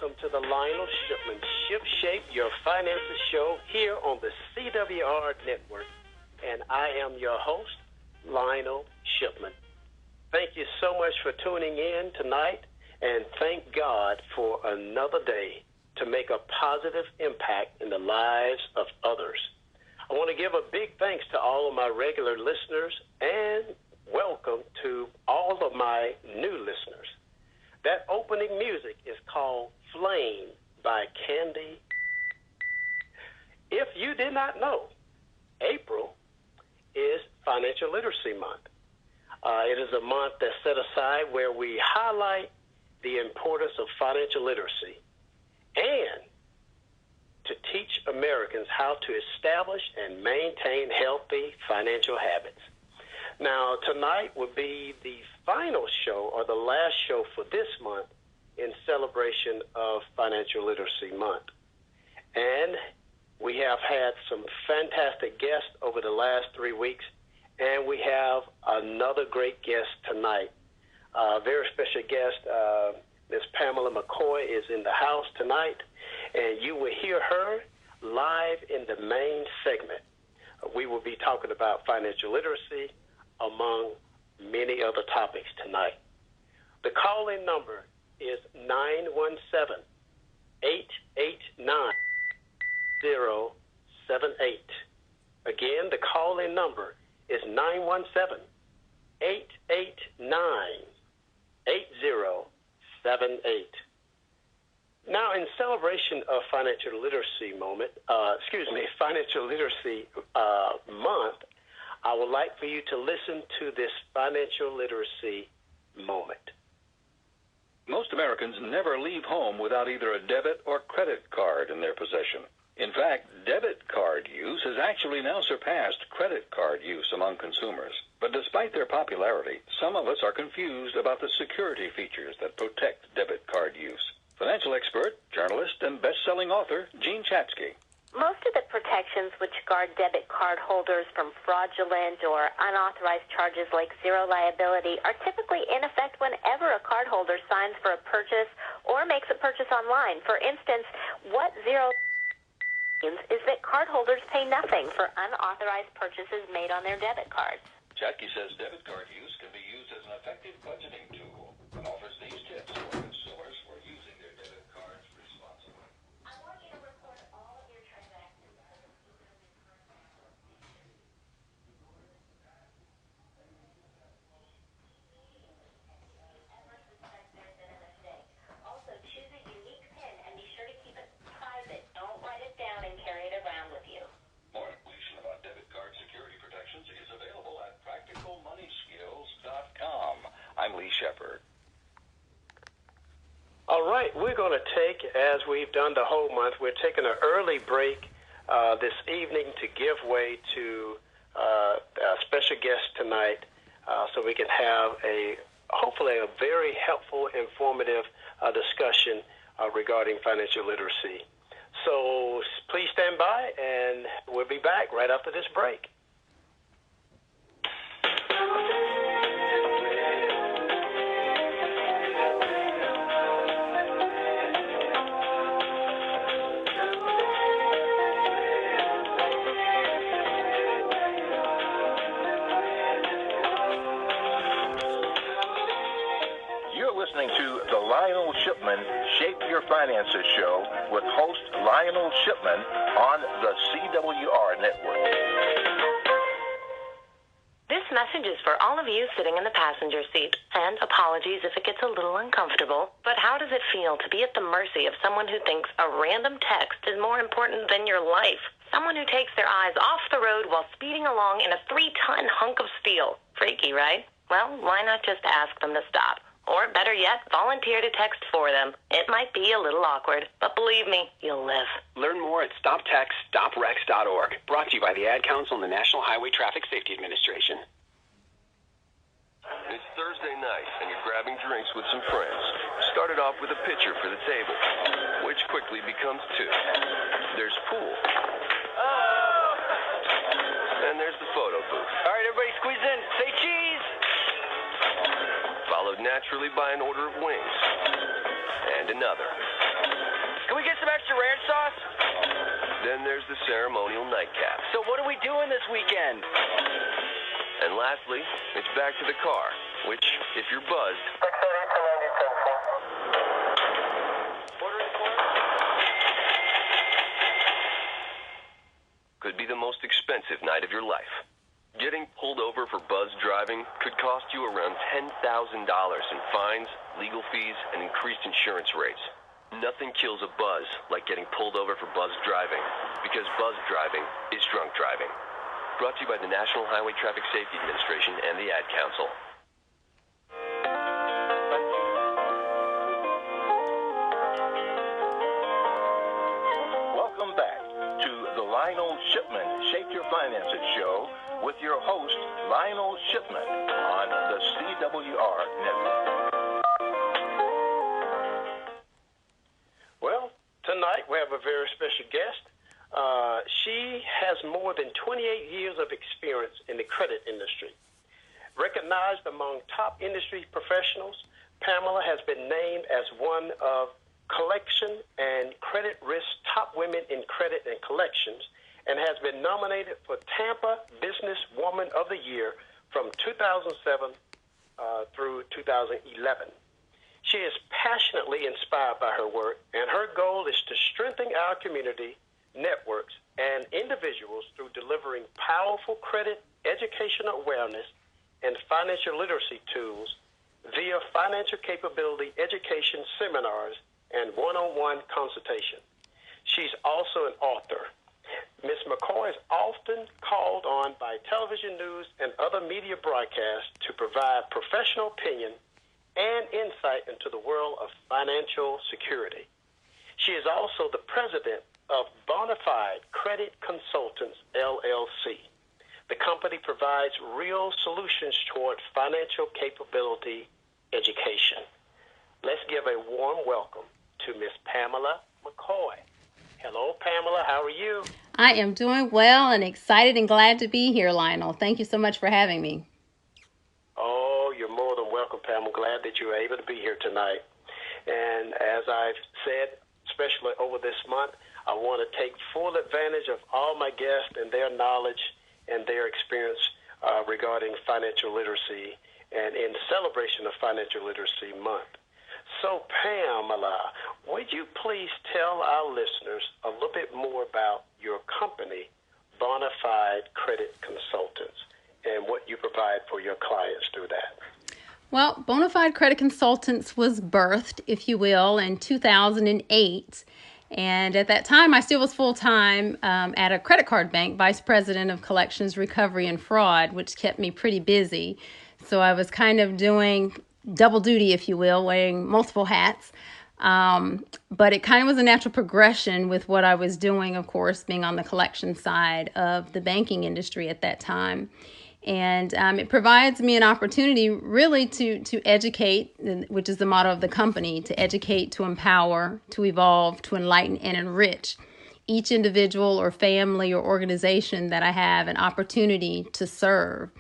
welcome to the Lionel Shipman Ship-Shape Your Finances show here on the CWR Network. And I am your host, Lionel Shipman. Thank you so much for tuning in tonight, and thank God for another day to make a positive impact in the lives of others. I want to give a big thanks to all of my regular listeners and welcome to all of my new listeners. That opening music is called Flame by Candy. If you did not know, April is Financial Literacy Month. It is a month that's set aside where we highlight the importance of financial literacy and to teach Americans how to establish and maintain healthy financial habits. Now, tonight will be the final show or the last show for this month in celebration of Financial Literacy Month. And we have had some fantastic guests over the last 3 weeks, and we have another great guest tonight. A very special guest, Ms. Pamela McCoy, is in the house tonight, and you will hear her live in the main segment. We will be talking about financial literacy, among many other topics tonight. The call-in number is 917-889-078. Again, the call-in number is 917-889-8078. Now, in celebration of Financial Literacy Financial Literacy Month, I would like for you to listen to this financial literacy moment. Most Americans never leave home without either a debit or credit card in their possession. In fact, debit card use has actually now surpassed credit card use among consumers. But despite their popularity, some of us are confused about the security features that protect debit card use. Financial expert, journalist, and best-selling author Jean Chatzky. Most of the protections which guard debit card holders from fraudulent or unauthorized charges like zero liability are typically in effect whenever a cardholder signs for a purchase or makes a purchase online. For instance, what zero means is that cardholders pay nothing for unauthorized purchases made on their debit cards. Chatzky says debit card use can be used as an effective budgeting tool and offers these tips for consumers for using their debit cards responsibly. I want you to record all of your transactions. Also, choose a unique PIN and be sure to keep it private. Don't write it down and carry it around with you. More information about debit card security protections is available at practicalmoneyskills.com. I'm Lee Shepard. All right, we're going to take, as we've done the whole month, we're taking an early break this evening to give way to a special guest tonight so we can have hopefully a very helpful, informative discussion regarding financial literacy. So please stand by, and we'll be back right after this break. Listening to the Lionel Shipman Shape Your Finances show with host Lionel Shipman on the CWR Network. This message is for all of you sitting in the passenger seat. And apologies if it gets a little uncomfortable, but how does it feel to be at the mercy of someone who thinks a random text is more important than your life? Someone who takes their eyes off the road while speeding along in a 3-ton hunk of steel. Freaky, right? Well, why not just ask them to stop? Or better yet, volunteer to text for them. It might be a little awkward, but believe me, you'll live. Learn more at stoptextstoprex.org. Brought to you by the Ad Council and the National Highway Traffic Safety Administration. It's Thursday night, and you're grabbing drinks with some friends. Started off with a pitcher for the table, which quickly becomes 2. There's pool. And there's the photo booth. All right, everybody squeeze in. Say cheese! Followed naturally by an order of wings. And another. Can we get some extra ranch sauce? Then there's the ceremonial nightcap. So what are we doing this weekend? And lastly, it's back to the car, which, if you're buzzed, could be the most expensive night of your life. Getting pulled over for buzz driving could cost you around $10,000 in fines, legal fees, and increased insurance rates. Nothing kills a buzz like getting pulled over for buzz driving, because buzz driving is drunk driving. Brought to you by the National Highway Traffic Safety Administration and the Ad Council. Welcome back to the Lionel Shipman Shape Your Finances show with your host, Lionel Shipman, on the CWR Network. Well, tonight we have a very special guest. She has more than 28 years of experience in the credit industry. Recognized among top industry professionals, Pamela has been named as one of collection and credit risk top women in credit and collections, and has been nominated for Tampa Business Woman of the Year from 2007 through 2011. She is passionately inspired by her work, and her goal is to strengthen our community, networks, and individuals through delivering powerful credit, educational awareness, and financial literacy tools via financial capability education seminars and one-on-one consultation. She's also an author. Ms. McCoy is often called on by television news and other media broadcasts to provide professional opinion and insight into the world of financial security. She is also the president of BONA5DCC Credit Consultants, LLC. The company provides real solutions toward financial capability education. Let's give a warm welcome to Miss Pamela McCoy. Hello, Pamela. How are you? I am doing well and excited and glad to be here, Lionel. Thank you so much for having me. Oh, you're more than welcome, Pam. I'm glad that you were able to be here tonight. And as I've said, especially over this month, I want to take full advantage of all my guests and their knowledge and their experience regarding financial literacy and in celebration of Financial Literacy Month. So, Pamela, would you please tell our listeners a little bit more about your company, BONA5DCC Credit Consultants, and what you provide for your clients through that? Well, BONA5DCC Credit Consultants was birthed, if you will, in 2008. And at that time, I still was full-time at a credit card bank, vice president of collections, recovery, and fraud, which kept me pretty busy. So I was kind of doing double duty, if you will, wearing multiple hats. But it kind of was a natural progression with what I was doing, of course, being on the collection side of the banking industry at that time. And it provides me an opportunity really to educate, which is the motto of the company, to educate, to empower, to evolve, to enlighten, and enrich each individual or family or organization that I have an opportunity to serve.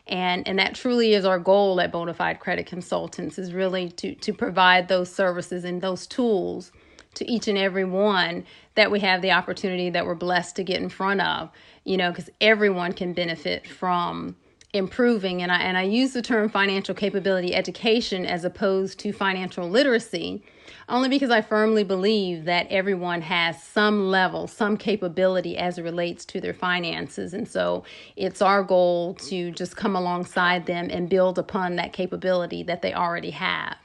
And that truly is our goal at BONA5DCC Credit Consultants, is really to provide those services and those tools to each and every one that we have the opportunity that we're blessed to get in front of, because everyone can benefit from improving. And I use the term financial capability education as opposed to financial literacy, only because I firmly believe that everyone has some level, some capability as it relates to their finances. And so it's our goal to just come alongside them and build upon that capability that they already have.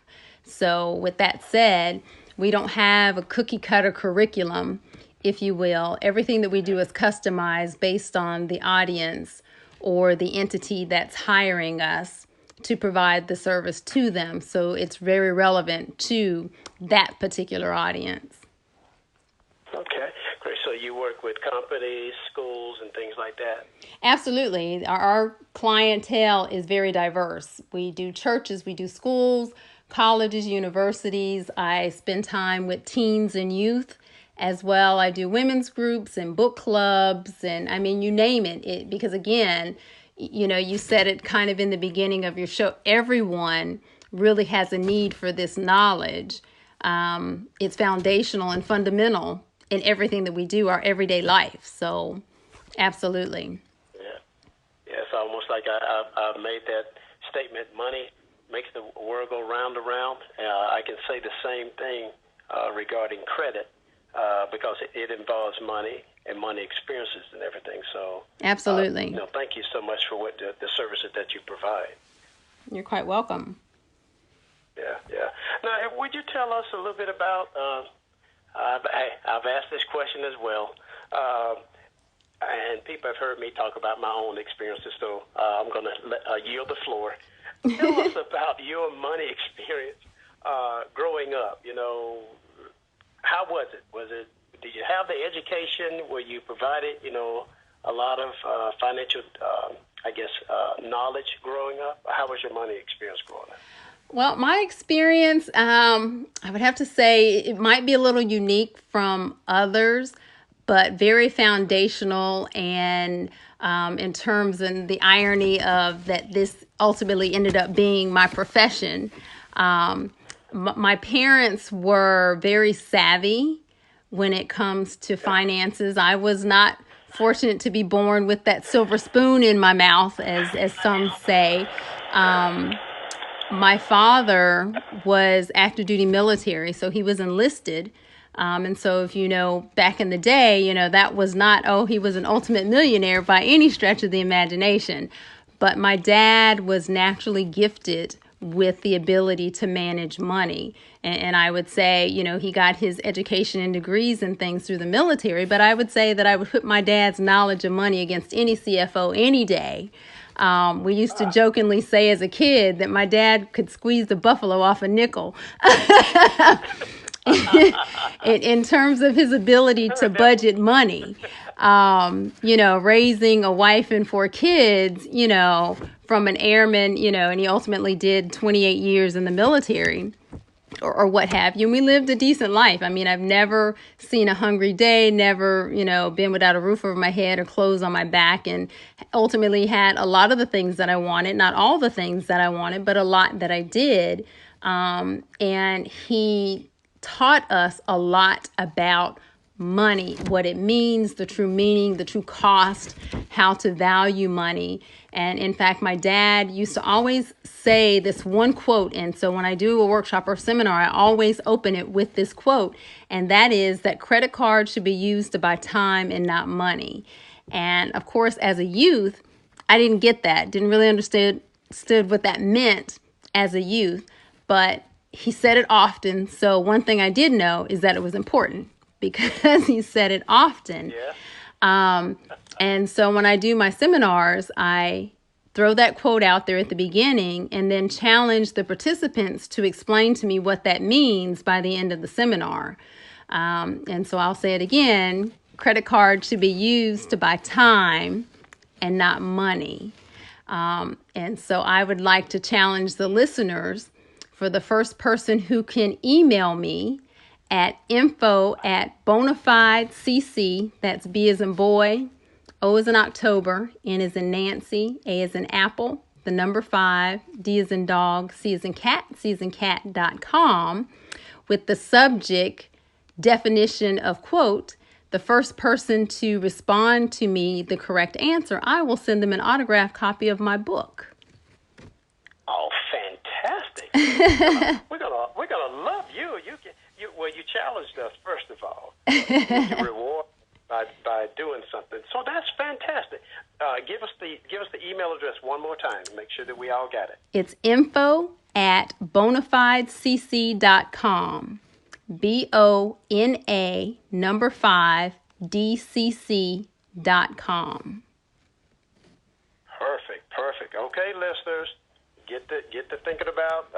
So with that said, we don't have a cookie cutter curriculum, if you will. Everything that we do is customized based on the audience or the entity that's hiring us to provide the service to them. So it's very relevant to that particular audience. Okay, great. So you work with companies, schools, and things like that? Absolutely. Our clientele is very diverse. We do churches, we do schools, colleges, universities. I spend time with teens and youth as well. I do women's groups and book clubs, and you name it. Because again, you said it kind of in the beginning of your show, everyone really has a need for this knowledge. it's foundational and fundamental in everything that we do, our everyday life. So, absolutely. Yeah. It's almost like I made that statement, money makes the world go round and round. I can say the same thing regarding credit because it involves money and money experiences and everything. So, absolutely. Thank you so much for what the services that you provide. You're quite welcome. Yeah. Now, would you tell us a little bit about, I've asked this question as well, and people have heard me talk about my own experiences, so I'm going to yield the floor. Tell us about your money experience growing up. How was it? Did you have the education where you provided, a lot of financial, knowledge growing up? How was your money experience growing up? Well, my experience, I would have to say it might be a little unique from others, but very foundational, and in terms of the irony of that this ultimately ended up being my profession. My parents were very savvy when it comes to finances. I was not fortunate to be born with that silver spoon in my mouth, as some say. My father was active duty military, so he was enlisted. And so if back in the day, that was not, he was an ultimate millionaire by any stretch of the imagination. But my dad was naturally gifted with the ability to manage money. And I would say, he got his education and degrees and things through the military, but I would say that I would put my dad's knowledge of money against any CFO any day. We used to jokingly say as a kid that my dad could squeeze the buffalo off a nickel. In terms of his ability to budget money, raising a wife and 4 kids, from an airman, and he ultimately did 28 years in the military or what have you. And we lived a decent life. I mean, I've never seen a hungry day, never, been without a roof over my head or clothes on my back, and ultimately had a lot of the things that I wanted, not all the things that I wanted, but a lot that I did. And he taught us a lot about money, what it means, the true meaning, the true cost, how to value money. And in fact, my dad used to always say this one quote. And so when I do a workshop or seminar, I always open it with this quote. And that is that credit cards should be used to buy time and not money. And of course, as a youth, I didn't get that, didn't really understood what that meant as a youth. But he said it often. So one thing I did know is that it was important because he said it often. Yeah. And so when I do my seminars, I throw that quote out there at the beginning and then challenge the participants to explain to me what that means by the end of the seminar. And so I'll say it again, credit cards should be used to buy time and not money. And so I would like to challenge the listeners for the first person who can email me at info@BONA5DCC, that's B as in boy, O as in October, N as in Nancy, A as in Apple, the number 5, D as in dog, C as in cat, C as in cat.com, with the subject definition of quote. The first person to respond to me the correct answer, I will send them an autographed copy of my book. Oh, fantastic! We're gonna love you. You challenged us first of all. You reward by doing something. So that's fantastic. Give us the email address one more time to make sure that we all got it. It's info@BONA5DCC.com. BONA number 5 DCC.com. Perfect. Okay, listeners, get to thinking about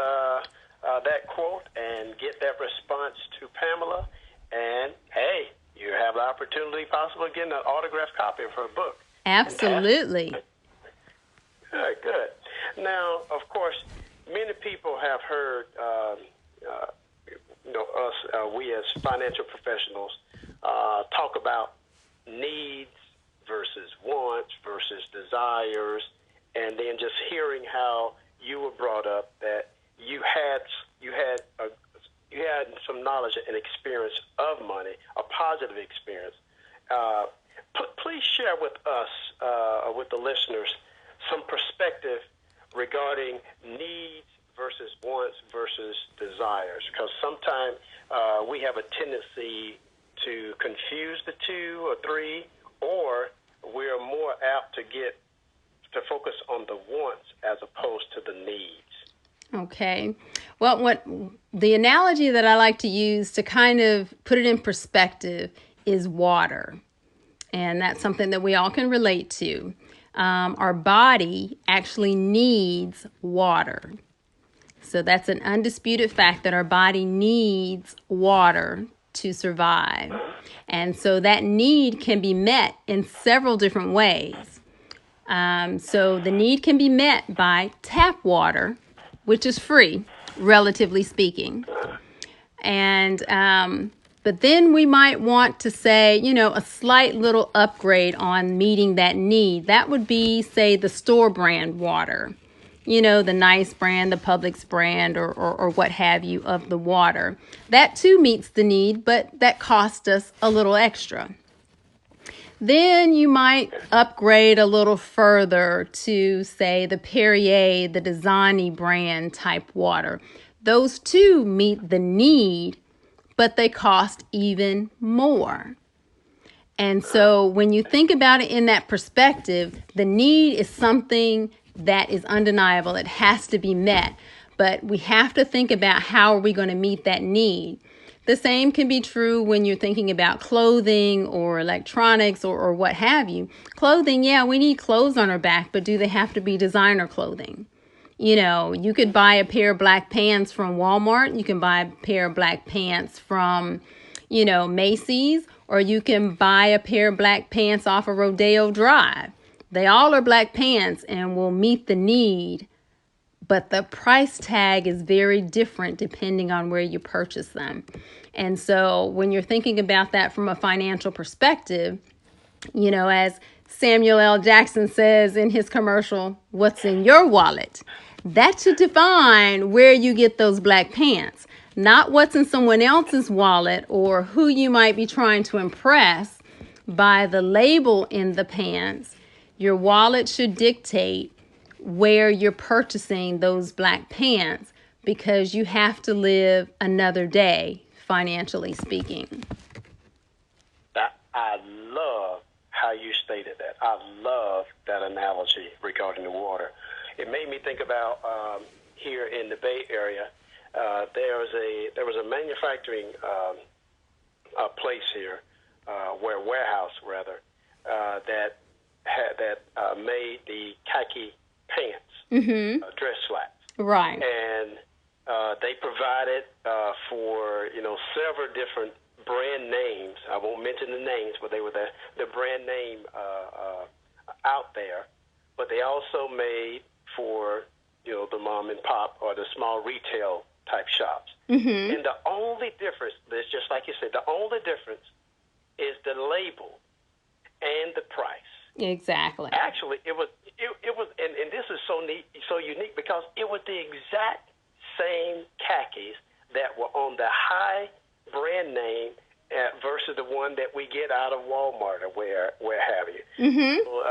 that quote and get that response to Pamela. And hey, you have the opportunity possibly getting an autographed copy of her book. Absolutely. Good. Now, of course, many people have heard we as financial professionals talk about needs versus wants versus desires, and then just hearing how you were brought up, that you had some needs versus wants versus desires, because sometimes we have a tendency to confuse the two or three, or we're more apt to focus on the wants as opposed to the needs. Okay. Well, what the analogy that I like to use to kind of put it in perspective is water. And that's something that we all can relate to. Our body actually needs water. So that's an undisputed fact that our body needs water to survive. And so that need can be met in several different ways. So the need can be met by tap water, which is free, relatively speaking. And but then we might want to say, a slight little upgrade on meeting that need. That would be, say, the store brand water. The nice brand, the Publix brand, or what have you of the water. That too meets the need, but that costs us a little extra. Then you might upgrade a little further to, say, the Perrier, the Dasani brand type water. Those two meet the need, but they cost even more. And so when you think about it in that perspective, the need is something that is undeniable. It has to be met, but we have to think about how are we going to meet that need. The same can be true when you're thinking about clothing or electronics or what have you. Clothing, yeah, we need clothes on our back, but do they have to be designer clothing? You could buy a pair of black pants from Walmart. You can buy a pair of black pants from, Macy's, or you can buy a pair of black pants off of Rodeo Drive. They all are black pants and will meet the need, but the price tag is very different depending on where you purchase them. And so when you're thinking about that from a financial perspective, as Samuel L. Jackson says in his commercial, "What's in your wallet?" That should define where you get those black pants, not what's in someone else's wallet or who you might be trying to impress by the label in the pants. Your wallet should dictate where you're purchasing those black pants, because you have to live another day, financially speaking. I love how you stated that. I love that analogy regarding the water. It made me think about here in the Bay Area, there was a manufacturing place here, warehouse rather, that made the khaki pants, dress slacks. Right. And they provided for several different brand names. I won't mention the names, but they were the brand name out there. But they also made for the mom and pop or the small retail type shops. And the only difference is, just like you said, the only difference is the label and the price. Exactly. Actually, it was, and this is so neat, so unique, because it was the exact same khakis that were on the high brand name versus the one that we get out of Walmart or where have you. So,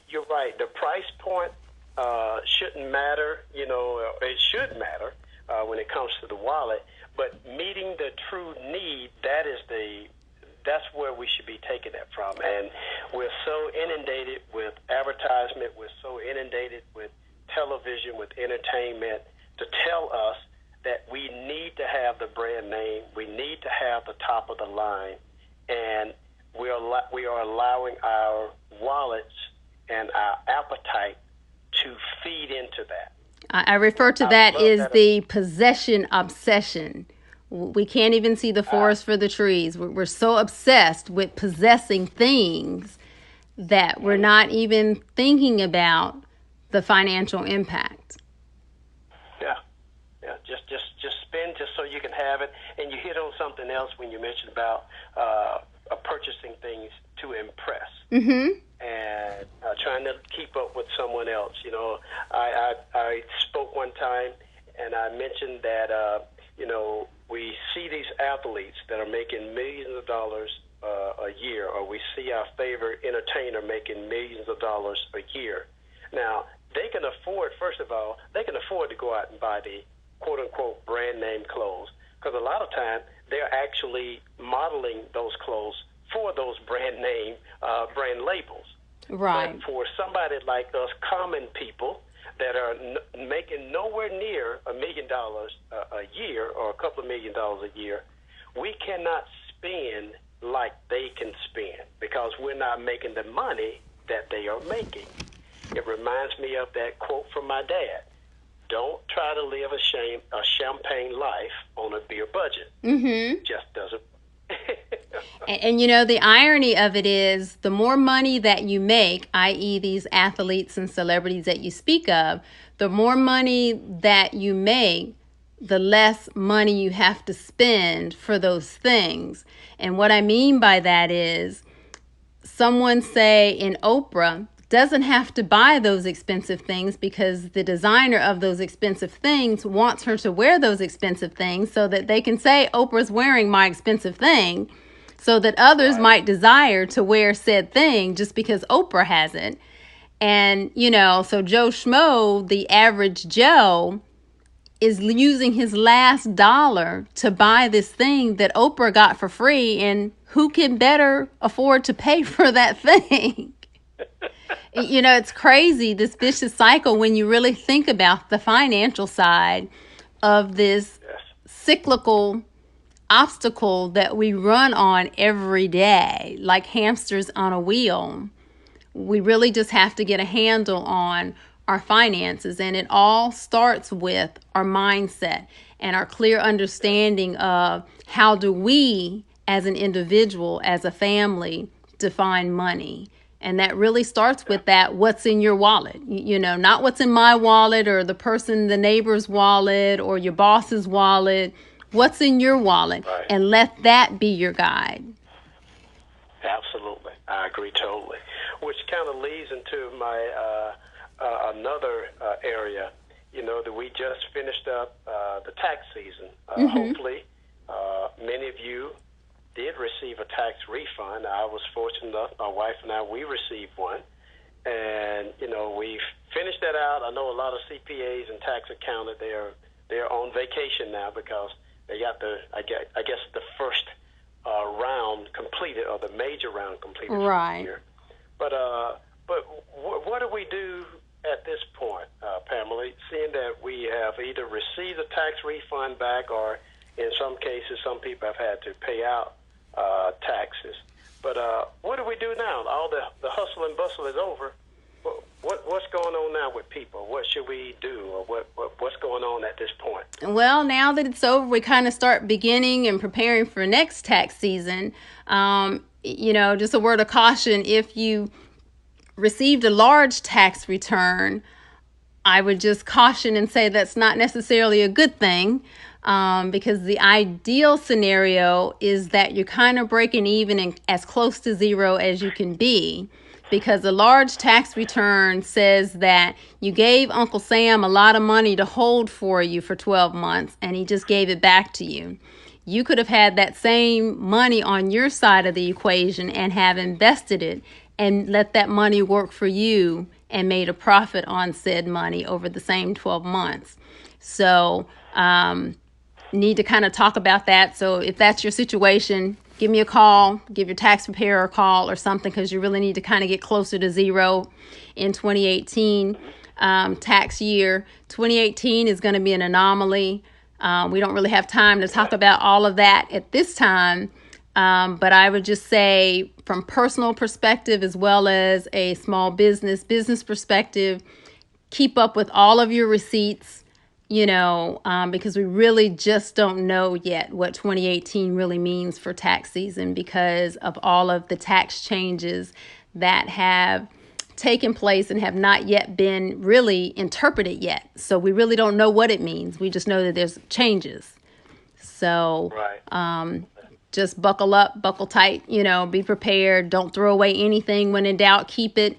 you're right. The price point shouldn't matter. It should matter when it comes to the wallet, but meeting the true need, that's where we should be taking it from. And we're so inundated with advertisement, we're so inundated with television, with entertainment, to tell us that we need to have the brand name, we need to have the top of the line, and we are allowing our wallets and our appetite to feed into that. I refer to that as the possession obsession. We can't even see the forest for the trees. We're so obsessed with possessing things that we're not even thinking about the financial impact. Yeah. Just spend just so you can have it. And you hit on something else when you mentioned about purchasing things to impress. And trying to keep up with someone else. I spoke one time and I mentioned that, we see these athletes that are making millions of dollars a year, or we see our favorite entertainer making millions of dollars a year. Now, they can afford, first of all, they can afford to go out and buy the quote-unquote brand name clothes, because a lot of time they're actually modeling those clothes for those brand name, brand labels. Right. But for somebody like us, common people that are making nowhere near $1 million a year or a couple of $1 million a year, we cannot spend like they can spend because we're not making the money that they are making. It reminds me of that quote from my dad. Don't try to live a champagne life on a beer budget. Mm-hmm. Just doesn't. And you know, the irony of it is the more money that you make, i.e. these athletes and celebrities that you speak of, the more money that you make, the less money you have to spend for those things. And what I mean by that is someone, say in Oprah, doesn't have to buy those expensive things because the designer of those expensive things wants her to wear those expensive things so that they can say Oprah's wearing my expensive thing, so that others might desire to wear said thing just because Oprah has it. And, you know, so Joe Schmo, the average Joe, is using his last dollar to buy this thing that Oprah got for free, and who can better afford to pay for that thing? You know, it's crazy, this vicious cycle, when you really think about the financial side of this cyclical obstacle that we run on every day, like hamsters on a wheel. We really just have to get a handle on our finances, and it all starts with our mindset and our clear understanding of how do we, as an individual, as a family, define money. And that really starts with that, what's in your wallet, you know, not what's in my wallet or the neighbor's wallet or your boss's wallet, what's in your wallet, and let that be your guide. Absolutely. I agree totally. Which kind of leads into my another area, you know, that we just finished up the tax season. Hopefully, many of you did receive a tax refund. I was fortunate enough, my wife and I, we received one. And, you know, we've finished that out. I know a lot of CPAs and tax accountants, they're on vacation now because they got I guess the first round completed, or the major round completed for the year. But what do we do at this point, Pamela, seeing that we have either received a tax refund back, or in some cases, some people have had to pay out taxes. But what do we do now? All the hustle and bustle is over. What's going on now with people? What should we do, or what's going on at this point? Well, now that it's over, we kind of start beginning and preparing for next tax season. You know, just a word of caution, if you received a large tax return, I would just caution and say that's not necessarily a good thing, because the ideal scenario is that you're kind of breaking even and as close to zero as you can be, because a large tax return says that you gave Uncle Sam a lot of money to hold for you for 12 months and he just gave it back to you. You could have had that same money on your side of the equation and have invested it and let that money work for you and made a profit on said money over the same 12 months. So need to kind of talk about that. So if that's your situation, give me a call, give your tax preparer a call or something, because you really need to kind of get closer to zero in 2018 tax year. 2018 is going to be an anomaly. We don't really have time to talk about all of that at this time. But I would just say, from personal perspective as well as a small business perspective, keep up with all of your receipts, you know, because we really just don't know yet what 2018 really means for tax season because of all of the tax changes that have taken place and have not yet been really interpreted yet. So we really don't know what it means. We just know that there's changes. So just buckle up, buckle tight, you know, be prepared. Don't throw away anything. When in doubt, keep it.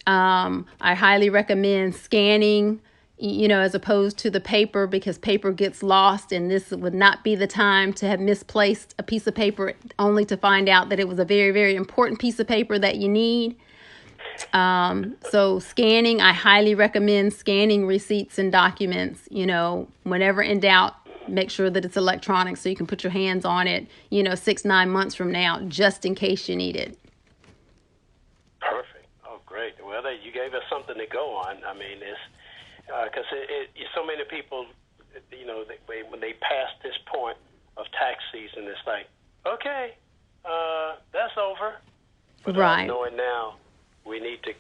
I highly recommend scanning, you know, as opposed to the paper, because paper gets lost, and this would not be the time to have misplaced a piece of paper only to find out that it was a very, very important piece of paper that you need. So scanning, I highly recommend scanning receipts and documents. Whenever in doubt, make sure that it's electronic so you can put your hands on it, 6-9 months from now, just in case you need it. Perfect. Oh, great. Well, you gave us something to go on. I mean, it's because so many people, when they pass this point of tax season, it's like, okay, that's over. But right. Knowing now, we need to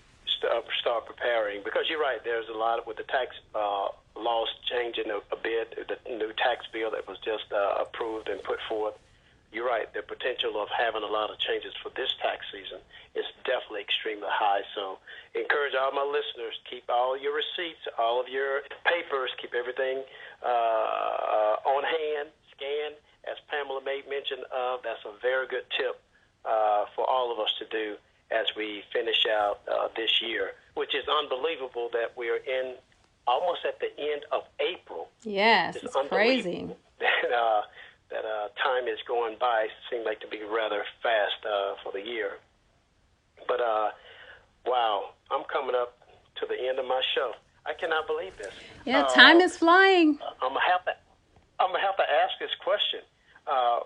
start preparing, because you're right. There's a lot with the tax laws changing a bit. The new tax bill that was just approved and put forth. You're right. The potential of having a lot of changes for this tax season is definitely extremely high. So encourage all my listeners, keep all your receipts, all of your papers, keep everything on hand, scan. As Pamela May mentioned, that's a very good tip for all of us to do as we finish out this year, which is unbelievable that we are almost at the end of April. Yes, it's crazy. That time is going by. Seems like to be rather fast for the year. But wow, I'm coming up to the end of my show. I cannot believe this. Yeah, time is flying. I'm gonna have to ask this question.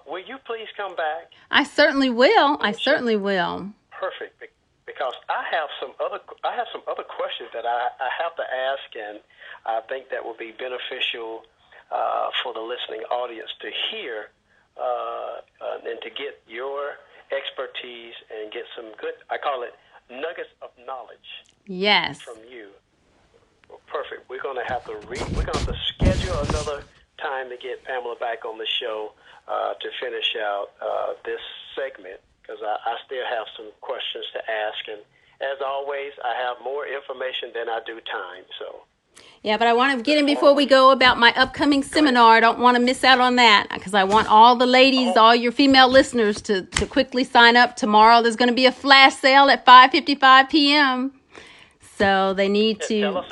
Will you please come back? I certainly will. I certainly will. Perfect, because I have some other questions that I have to ask, and I think that will be beneficial for the listening audience to hear and to get your expertise and get some good, I call it nuggets of knowledge. Yes. From you. Well, perfect. We're going to have to schedule another time to get Pamela back on the show to finish out this segment, because I still have some questions to ask, and as always, I have more information than I do time. So. Yeah, but I want to get in before we go about my upcoming seminar. I don't want to miss out on that, because I want all the ladies, all your female listeners to quickly sign up. Tomorrow there's going to be a flash sale at 5:55 p.m. So they need to...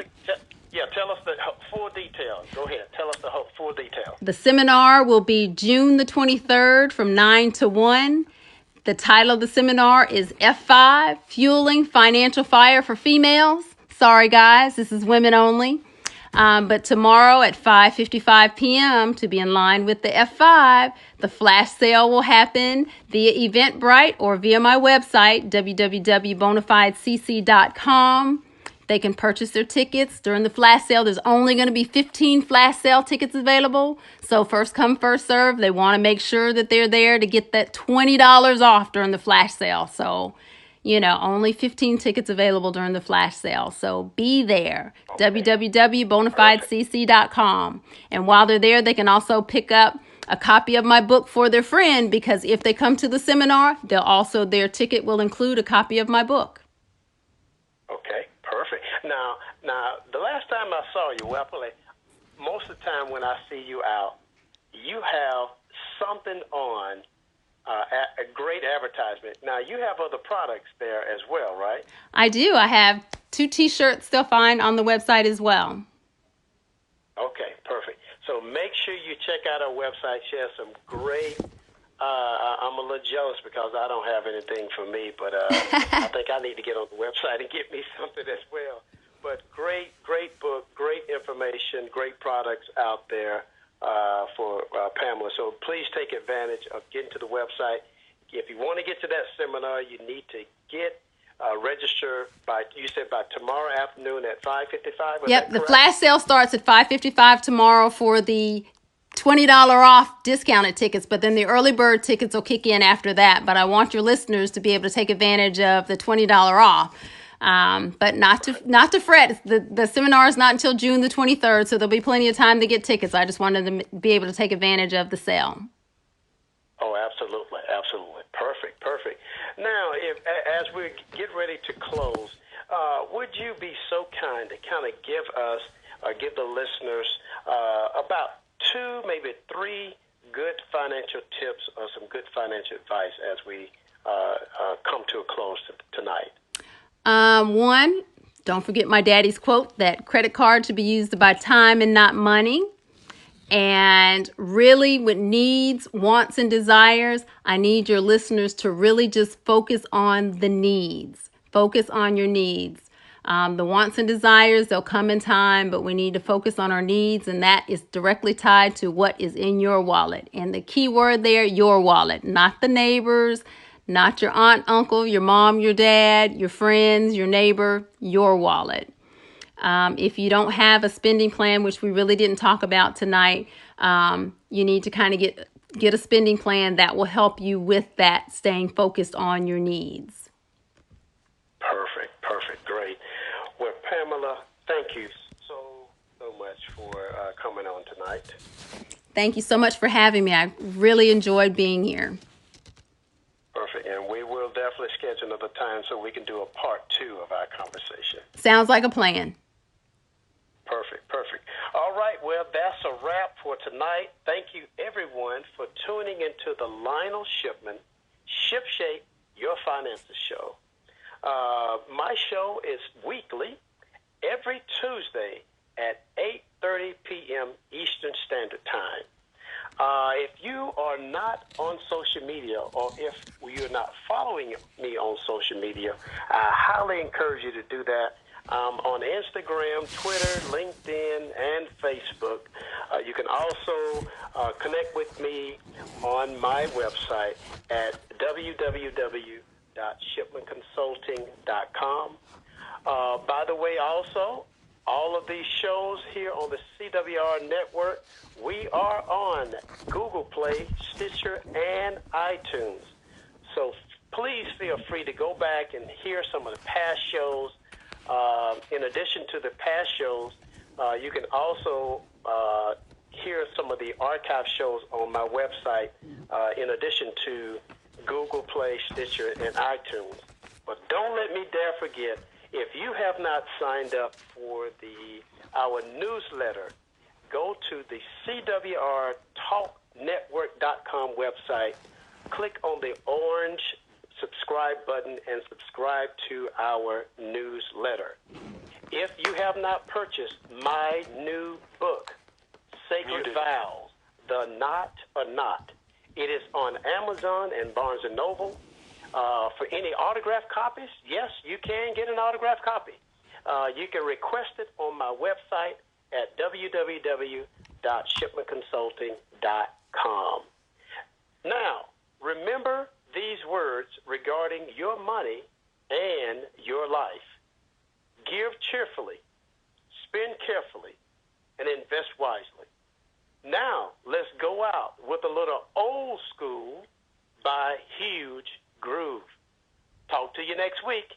Tell us the full details. Go ahead. Tell us the full details. The seminar will be June the 23rd from 9 to 1. The title of the seminar is F5, Fueling Financial Fire for Females. Sorry, guys, this is women only. But tomorrow at 5:55 p.m., to be in line with the F5, the flash sale will happen via Eventbrite or via my website, www.bona5dcc.com. They can purchase their tickets during the flash sale. There's only going to be 15 flash sale tickets available. So first come, first serve. They want to make sure that they're there to get that $20 off during the flash sale. So, only 15 tickets available during the flash sale. So be there. Okay. www.bona5dcc.com. And while they're there, they can also pick up a copy of my book for their friend, because if they come to the seminar, their ticket will include a copy of my book. Okay. Perfect. Now, the last time I saw you, most of the time when I see you out, you have something on, a great advertisement. Now, you have other products there as well, right? I do. I have 2 T-shirts they'll find on the website as well. Okay, perfect. So make sure you check out our website. She has some great... I'm a little jealous because I don't have anything for me, but I think I need to get on the website and get me something as well. But great book, great information, great products out there for Pamela. So please take advantage of getting to the website. If you want to get to that seminar, you need to get register by tomorrow afternoon at 5:55. Yep, the flash sale starts at 5:55 tomorrow for the $20 off discounted tickets, but then the early bird tickets will kick in after that. But I want your listeners to be able to take advantage of the $20 off. But not to fret. The seminar is not until June the 23rd, so there'll be plenty of time to get tickets. I just wanted to be able to take advantage of the sale. Oh, absolutely. Perfect. Now, as we get ready to close, would you be so kind to kind of give us, or give the listeners, about 2, maybe 3 good financial tips or some good financial advice as we come to a close tonight? 1, don't forget my daddy's quote that credit card should be used to buy time and not money. And really, with needs, wants, and desires, I need your listeners to really just focus on the needs. Focus on your needs. The wants and desires, they'll come in time, but we need to focus on our needs, and that is directly tied to what is in your wallet. And the key word there, your wallet, not the neighbors, not your aunt, uncle, your mom, your dad, your friends, your neighbor, your wallet. If you don't have a spending plan, which we really didn't talk about tonight, you need to kind of get a spending plan that will help you with that, staying focused on your needs. Perfect, great. Well, Pamela, thank you so much for coming on tonight. Thank you so much for having me. I really enjoyed being here. Perfect, and we will definitely schedule another time so we can do a part 2 of our conversation. Sounds like a plan. Perfect. All right, well, that's a wrap for tonight. Thank you, everyone, for tuning into the Lionel Shipman ShipShape Your Finances show. My show is weekly, every Tuesday at 8:30 p.m. Eastern Standard Time. If you are not on social media, or if you're not following me on social media, I highly encourage you to do that. On Instagram, Twitter, LinkedIn, and Facebook. You can also connect with me on my website at www.shipmanconsulting.com. By the way, also, all of these shows here on the CWR network, we are on Google Play, Stitcher, and iTunes. So please feel free to go back and hear some of the past shows. In addition to the past shows, you can also hear some of the archive shows on my website, in addition to Google Play, Stitcher, and iTunes. But don't let me dare forget, if you have not signed up for our newsletter, go to the CWRTalkNetwork.com website, click on the orange subscribe button, and subscribe to our newsletter. If you have not purchased my new book, Sacred Vows, The Knot or Not, it is on Amazon and Barnes & Noble. For any autographed copies, yes, you can get an autographed copy. You can request it on my website at www.shipmanconsulting.com. Now, remember these words regarding your money and your life. Give cheerfully, spend carefully, and invest wisely. Now, let's go out with a little Old School by Huge Groove. Talk to you next week.